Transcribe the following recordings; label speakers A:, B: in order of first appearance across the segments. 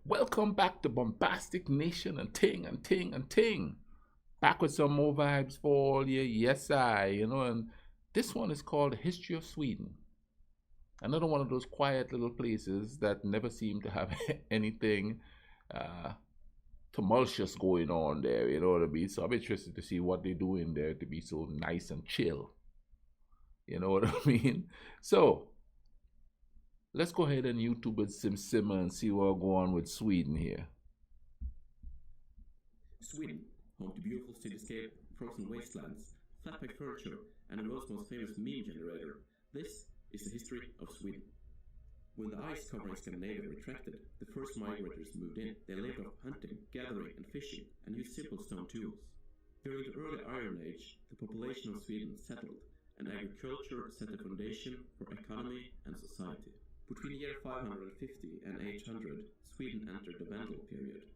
A: Welcome back to Bombastic Nation and Ting and Ting and Ting. Back with some more vibes for all you. Yes, and this one is called History of Sweden. Another one of those quiet little places that never seem to have anything uh, tumultuous going on there, you know what I mean? So I'm interested to see what they do in there to be so nice and chill. You know what I mean? So let's go ahead and YouTube with Simmer and see what'll go on with Sweden here.
B: Sweden, home to beautiful cityscape, frozen wastelands, flatpack furniture, and the world's most famous meme generator. This is the history of Sweden. When the ice covering Scandinavia retracted, the first migrators moved in. They lived off hunting, gathering, and fishing, and used simple stone tools. During the early Iron Age, the population of Sweden settled, and agriculture set the foundation for economy and society. Between the year 550 and 800, Sweden entered the Vandal period.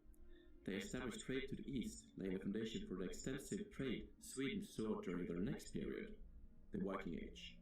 B: They established trade to the east, laying the foundation for the extensive trade Sweden saw during their next period, the Viking Age.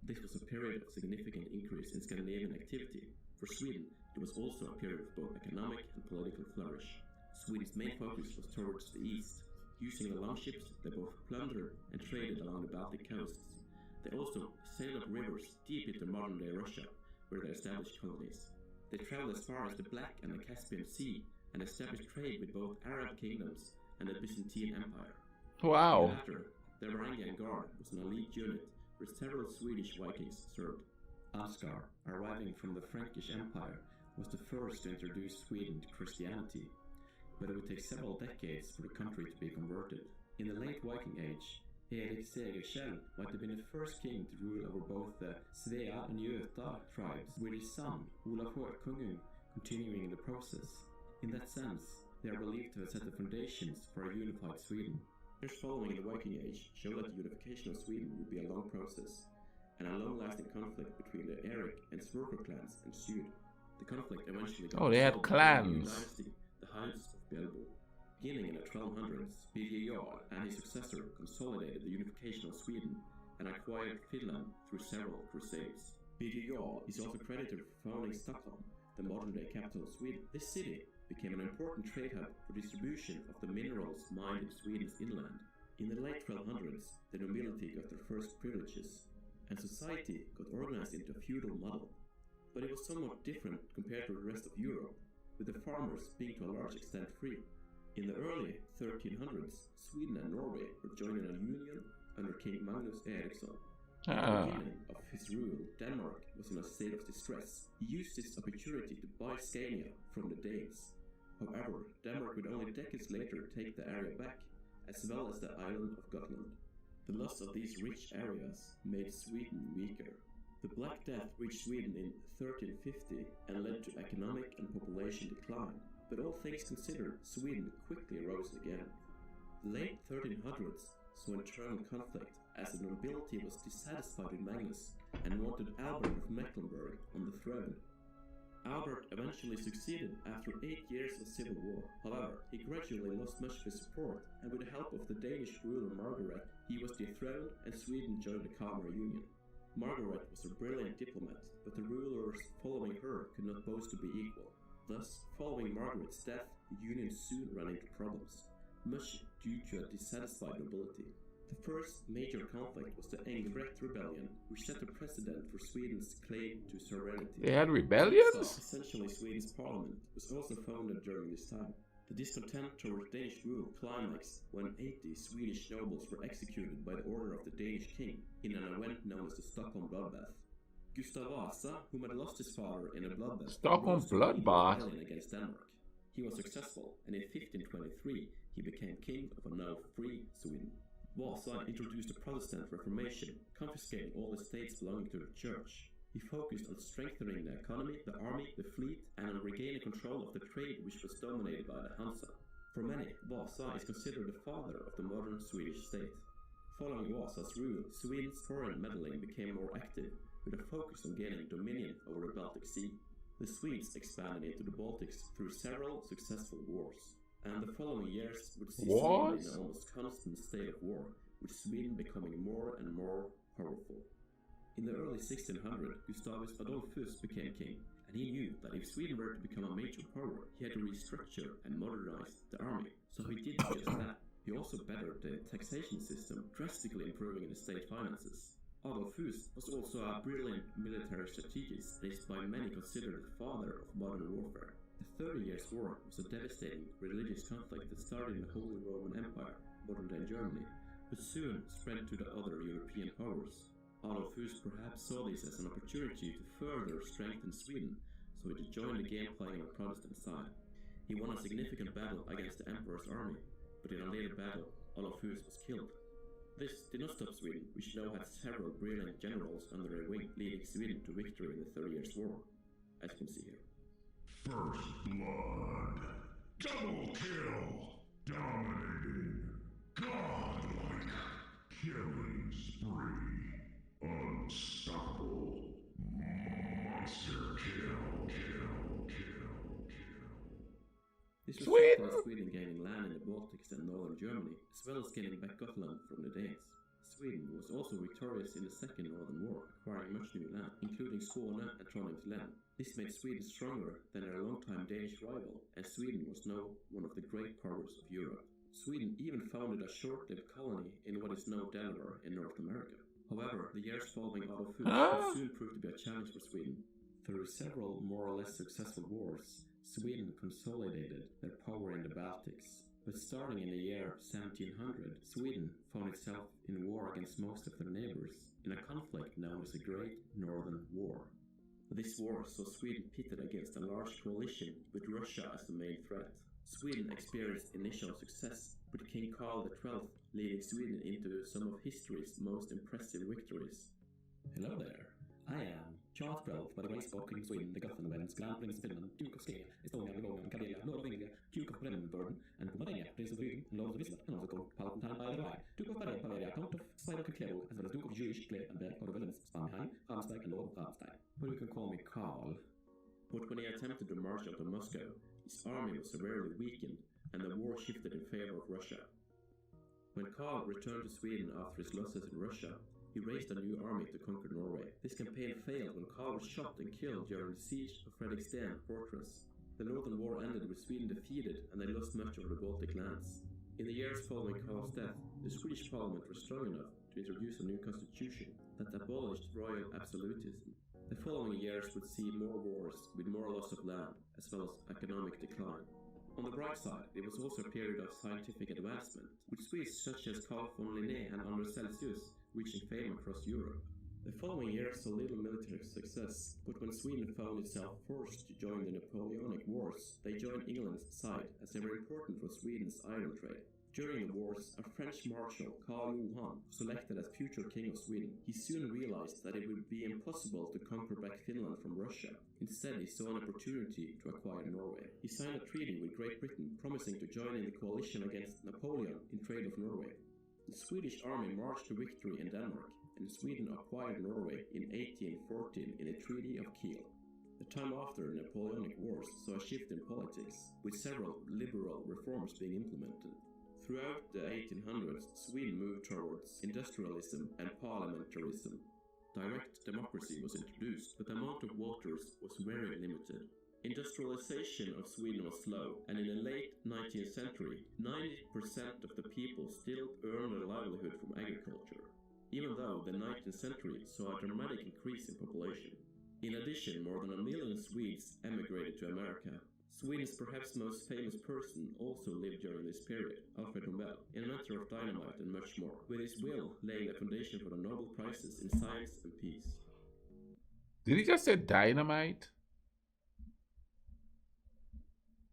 B: This was a period of significant increase in Scandinavian activity. For Sweden, it was also a period of both economic and political flourish. Sweden's main focus was towards the east. Using the longships, they both plundered and traded along the Baltic coasts. They also sailed up rivers deep into modern-day Russia, where they established colonies. They traveled as far as the Black and the Caspian Sea and established trade with both Arab kingdoms and the Byzantine Empire.
A: Wow.
B: After, the Varangian Guard was an elite unit where several Swedish Vikings served. Oscar, arriving from the Frankish Empire, was the first to introduce Sweden to Christianity, but it would take several decades for the country to be converted. In the late Viking Age, Erik Segerkjell might have been the first king to rule over both the Svea and Göta tribes, with his son, Olaf Håkonung, continuing the process. In that sense, they are believed to have set the foundations for a unified Sweden. Years following the Viking Age show that the unification of Sweden would be a long process, and a long-lasting conflict between the Erik and Sverker clans ensued. The conflict eventually got
A: they had
B: resolved
A: clans.
B: by the new dynasty, the House of Belbo. Beginning in the 1200s, Birger Jarl and his successor consolidated the unification of Sweden and acquired Finland through several crusades. Birger Jarl is also credited for founding Stockholm, the modern-day capital of Sweden. This city became an important trade hub for distribution of the minerals mined in Sweden's inland. In the late 1200s, the nobility got their first privileges, and society got organized into a feudal model. But it was somewhat different compared to the rest of Europe, with the farmers being to a large extent free. In the early 1300s, Sweden and Norway were joined in a union under King Magnus Eriksson. At the beginning of his rule, Denmark was in a state of distress. He used this opportunity to buy Scania from the Danes. However, Denmark would only decades later take the area back, as well as the island of Gotland. The loss of these rich areas made Sweden weaker. The Black Death reached Sweden in 1350 and led to economic and population decline. But all things considered, Sweden quickly rose again. The late 1300s saw internal conflict as the nobility was dissatisfied with Magnus and wanted Albert of Mecklenburg on the throne. Albert eventually succeeded after 8 years of civil war. However, he gradually lost much of his support, and with the help of the Danish ruler Margaret, he was dethroned and Sweden joined the Kalmar Union. Margaret was a brilliant diplomat, but the rulers following her could not boast to be equal. Thus, following Margaret's death, the Union soon ran into problems, much due to a dissatisfied nobility. The first major conflict was the Engelbrekt Rebellion, which set a precedent for Sweden's claim to sovereignty.
A: They had rebellions?
B: Essentially, Sweden's parliament was also founded during this time. The discontent towards Danish rule climaxed when 80 Swedish nobles were executed by the order of the Danish king in an event known as the Stockholm Bloodbath. Gustav Vasa, whom had lost his father in a bloodbath,
A: Stockholm Bloodbath
B: against Denmark. He was successful, and in 1523 he became king of a now free Sweden. Vasa introduced the Protestant Reformation, confiscating all estates belonging to the church. He focused on strengthening the economy, the army, the fleet, and on regaining control of the trade which was dominated by the Hansa. For many, Vasa is considered the father of the modern Swedish state. Following Vasa's rule, Sweden's foreign meddling became more active, with a focus on gaining dominion over the Baltic Sea. The Swedes expanded into the Baltics through several successful wars, and the following years would see Sweden in an almost constant state of war, with Sweden becoming more and more powerful. In the early 1600s, Gustavus Adolphus became king, and he knew that if Sweden were to become a major power, he had to restructure and modernize the army. So he did just that. He also bettered the taxation system, drastically improving the state finances. Adolf Hus was also a brilliant military strategist and is by many considered the father of modern warfare. The 30 Years' War was a devastating religious conflict that started in the Holy Roman Empire, modern-day Germany, but soon spread to the other European powers. Adolf Hus perhaps saw this as an opportunity to further strengthen Sweden, so he joined the game playing on the Protestant side. He won a significant battle against the Emperor's army, but in a later battle, Adolf Hus was killed. This did not stop Sweden, which now had several brilliant generals under their wing, leading Sweden to victory in the 30 Years' War, as you can see here.
C: First blood. Double kill. Dominating. Godlike. Killing spree. Unstoppable. Monster kill.
B: This was
A: Sweden!
B: Sweden gaining land in the Baltics and northern Germany, as well as getting back Gotland from the Danes. Sweden was also victorious in the Second Northern War, acquiring much new land, including Skåne and Trondheim's land. This made Sweden stronger than their longtime Danish rival, and Sweden was now one of the great powers of Europe. Sweden even founded a short-lived colony in what is now Delaware in North America. However, the years following Adolf Hus would soon prove to be a challenge for Sweden. Through several more or less successful wars, Sweden consolidated their power in the Baltics. But starting in the year 1700, Sweden found itself in war against most of their neighbors, in a conflict known as the Great Northern War. This war saw Sweden pitted against a large coalition with Russia as the main threat. Sweden experienced initial success, with King Carl XII leading Sweden into some of history's most impressive victories. Hello there. I am Charles XII, by the grace of King Sweden, the Gothenwends, Grand Prince of Finland, Duke of Scania, Estonia, Livonian, Karelia, Lord of England, Duke of Bremenburg, and Pomerania, Prince of Rügen, and Lord of Wisla, and also called Palatine by the Rhine, Duke of Bavaria, Count of Sweiberg-Kleve, as well as Duke of Jülich, Kleve, and Berg, Lord of Wellens, Spanheim, Ramsberg, and Lord of Ramstein. But you can call me Karl. But when he attempted to march out of Moscow, his army was severely weakened, and the war shifted in favor of Russia. When Karl returned to Sweden after his losses in Russia, he raised a new army to conquer Norway. This campaign failed when Karl was shot and killed during the siege of Fredriksten fortress. The Northern War ended with Sweden defeated, and they lost much of the Baltic lands. In the years following Karl's death, the Swedish parliament was strong enough to introduce a new constitution that abolished royal absolutism. The following years would see more wars with more loss of land, as well as economic decline. On the bright side, it was also a period of scientific advancement, with Swedes such as Carl von Linné and Anders Celsius reaching fame across Europe. The following years saw little military success, but when Sweden found itself forced to join the Napoleonic Wars, they joined England's side as they were important for Sweden's iron trade. During the wars, a French marshal, Karl Johan, was selected as future king of Sweden. He soon realized that it would be impossible to conquer back Finland from Russia. Instead, he saw an opportunity to acquire Norway. He signed a treaty with Great Britain, promising to join in the coalition against Napoleon in trade of Norway. The Swedish army marched to victory in Denmark, and Sweden acquired Norway in 1814 in the Treaty of Kiel. The time after the Napoleonic Wars saw a shift in politics, with several liberal reforms being implemented. Throughout the 1800s, Sweden moved towards industrialism and parliamentarism. Direct democracy was introduced, but the amount of voters was very limited. Industrialization of Sweden was slow, and in the late 19th century, 90% of the people still earned their livelihood from agriculture, even though the 19th century saw a dramatic increase in population. In addition, more than 1 million Swedes emigrated to America. Sweden's perhaps most famous person also lived during this period, Alfred Nobel, inventor of dynamite and much more, with his will laying the foundation for the Nobel Prizes in science and peace.
A: Did he just say dynamite?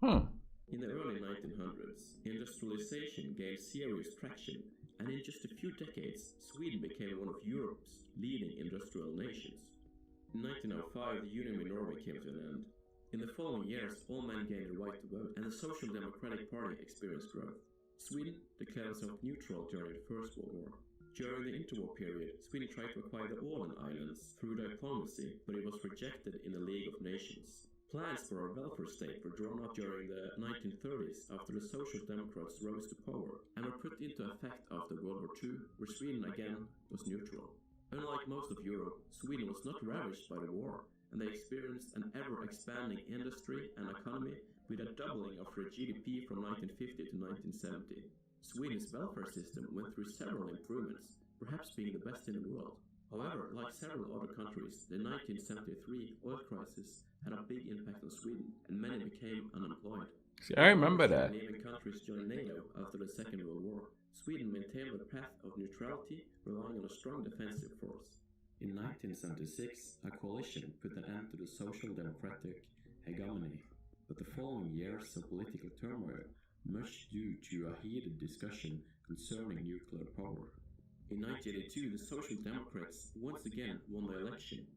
B: In the early 1900s, industrialization gained serious traction, and in just a few decades, Sweden became one of Europe's leading industrial nations. In 1905, the union with Norway came to an end. In the following years, all men gained the right to vote, and the Social Democratic Party experienced growth. Sweden declared itself neutral during the First World War. During the interwar period, Sweden tried to acquire the Åland Islands through diplomacy, but it was rejected in the League of Nations. Plans for a welfare state were drawn up during the 1930s after the Social Democrats rose to power, and were put into effect after World War II, where Sweden again was neutral. Unlike most of Europe, Sweden was not ravished by the war, and they experienced an ever-expanding industry and economy with a doubling of their GDP from 1950 to 1970. Sweden's welfare system went through several improvements, perhaps being the best in the world. However, like several other countries, the 1973 oil crisis had a big impact on Sweden, and many became unemployed.
A: See, I remember that.
B: Scandinavian countries joined NATO after the Second World War. Sweden maintained the path of neutrality, relying on a strong defensive force. In 1976, a coalition put an end to the social democratic hegemony, but the following years of political turmoil, much due to a heated discussion concerning nuclear power. In 1982, the Social Democrats once again won the election,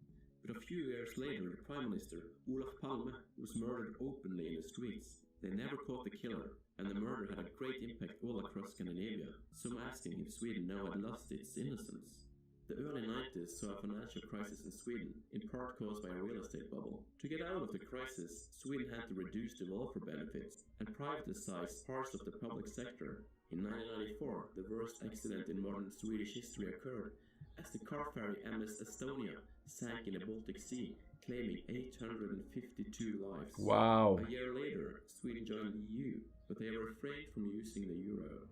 B: but a few years later, the Prime Minister, Olof Palme, was murdered openly in the streets. They never caught the killer, and the murder had a great impact all across Scandinavia, some asking if Sweden now had lost its innocence. The early 90s saw a financial crisis in Sweden, in part caused by a real estate bubble. To get out of the crisis, Sweden had to reduce the welfare benefits and privatize parts of the public sector. In 1994, the worst accident in modern Swedish history occurred, as the car ferry MS Estonia sank in the Baltic Sea, claiming 852 lives.
A: Wow.
B: A year later, Sweden joined the EU, but they were refrained from using the euro.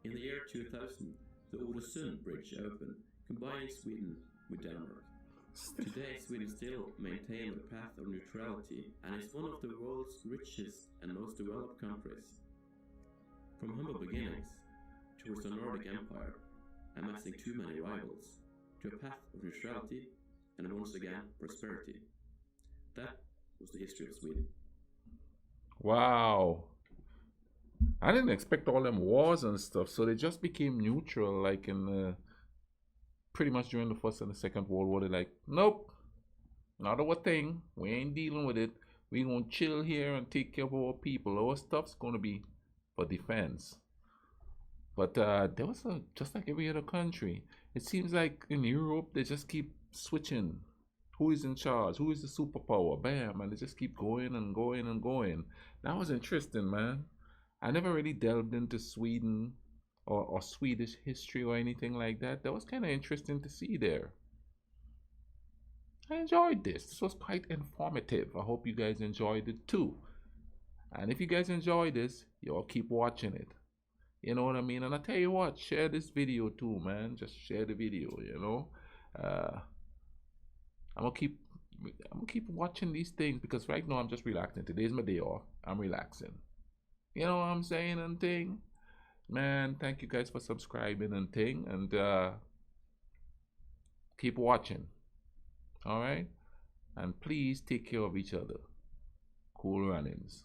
B: In the year 2000, the Öresund Bridge opened, combining Sweden with Denmark. Today, Sweden still maintains the path of neutrality and is one of the world's richest and most developed countries. From humble beginnings, towards the Nordic Empire, amassing too many rivals, to a path of neutrality and once again prosperity. That was the history of Sweden.
A: Wow. I didn't expect all them wars and stuff, so they just became neutral, like in pretty much during the First and the Second World War. They're like, nope, not our thing. We ain't dealing with it. We gonna chill here and take care of our people. Our stuff's gonna be for defense. But there was just like every other country. It seems like in Europe they just keep switching. Who is in charge? Who is the superpower? Bam, and they just keep going and going and going. That was interesting, man. I never really delved into Sweden or Swedish history or anything like that. That was kind of interesting to see there. I enjoyed this. This was quite informative. I hope you guys enjoyed it too. And if you guys enjoy this, y'all keep watching it. You know what I mean? And I tell you what, share this video too, man. Just share the video, you know. I'm gonna keep watching these things because right now I'm just relaxing. Today's my day off. I'm relaxing. You know what I'm saying and thing? Man, thank you guys for subscribing and thing, and keep watching. All right? And please take care of each other. Cool runnings.